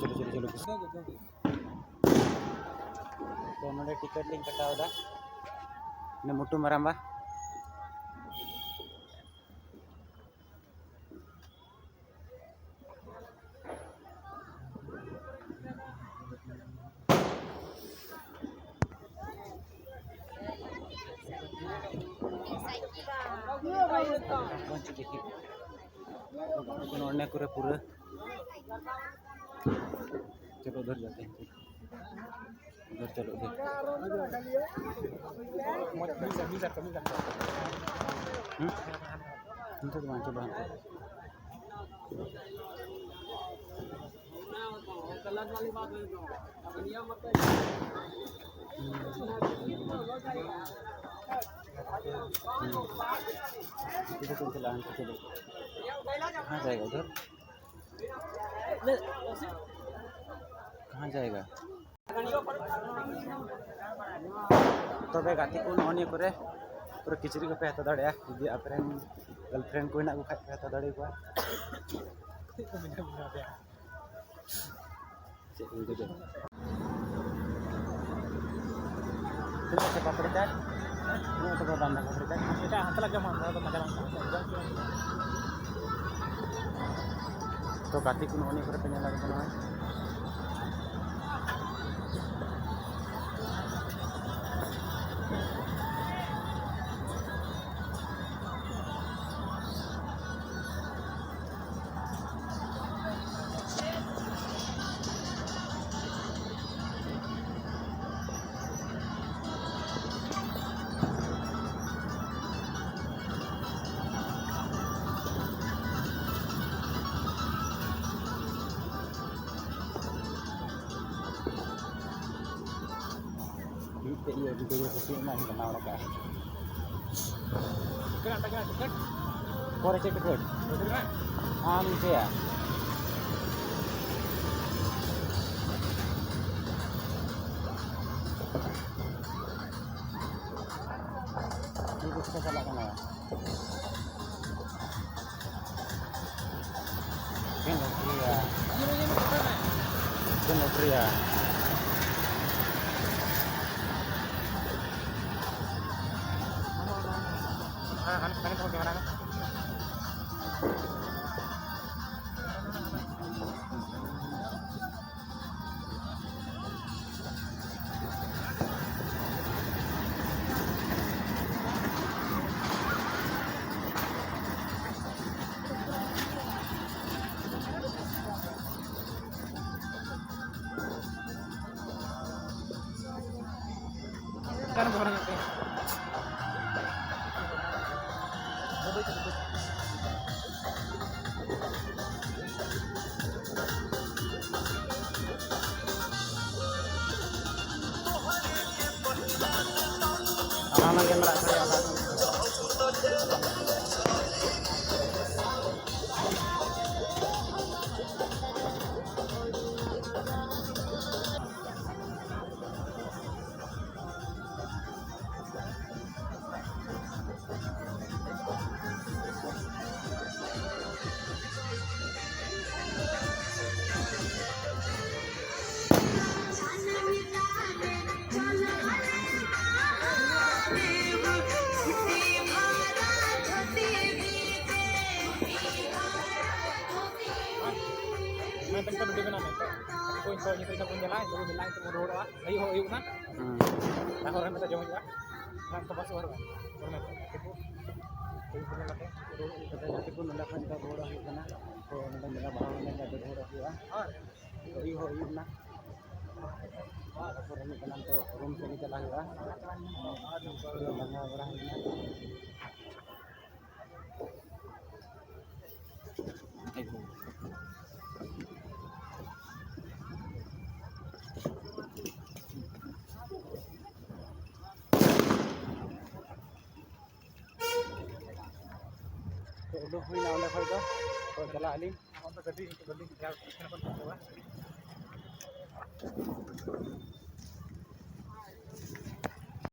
चलो तो नोड़े टिकट लिंग कटावदा ने मुट्टू मरांबा नोड़ने पूरे पूरे चलो उधर जाते हैं उधर चलो उधर तो मांचो बाहर चलो कहाँ जाएगा उधर कहाँ जाएगा तबे गाती को नौनी करे पूरा किचरी को पे हता दाड़े जुदी आपरेन गर्लफ्रेंड को हेना को खाय पे हता दाड़े को चलो पापड़ी चाट ini untuk banda paprika kita hantar lagi mana atau macam तो काती को नौनी करे पेnya lagi kono iya video sih mah kenal mereka kan pakai tiket kore cek tiket ya itu kita salah kan ya Kenopria kan kamu gimana kan? Sekarang kemana nanti? Anak yang merasa ya Main kita berdua kan poin-poin kita punya lain itu mau doa ayo kan nah orang kita jauh juga kan tempat suara kan orang itu punya lagi kita nanti pun nak kita doa kan oh nanda bawa nanda doa juga ayo nah orang itu nanti room kita lagi lah orang ini तो हुई ना उन्हें खरीदो तो चला अलीम हम तो गड्डी क्या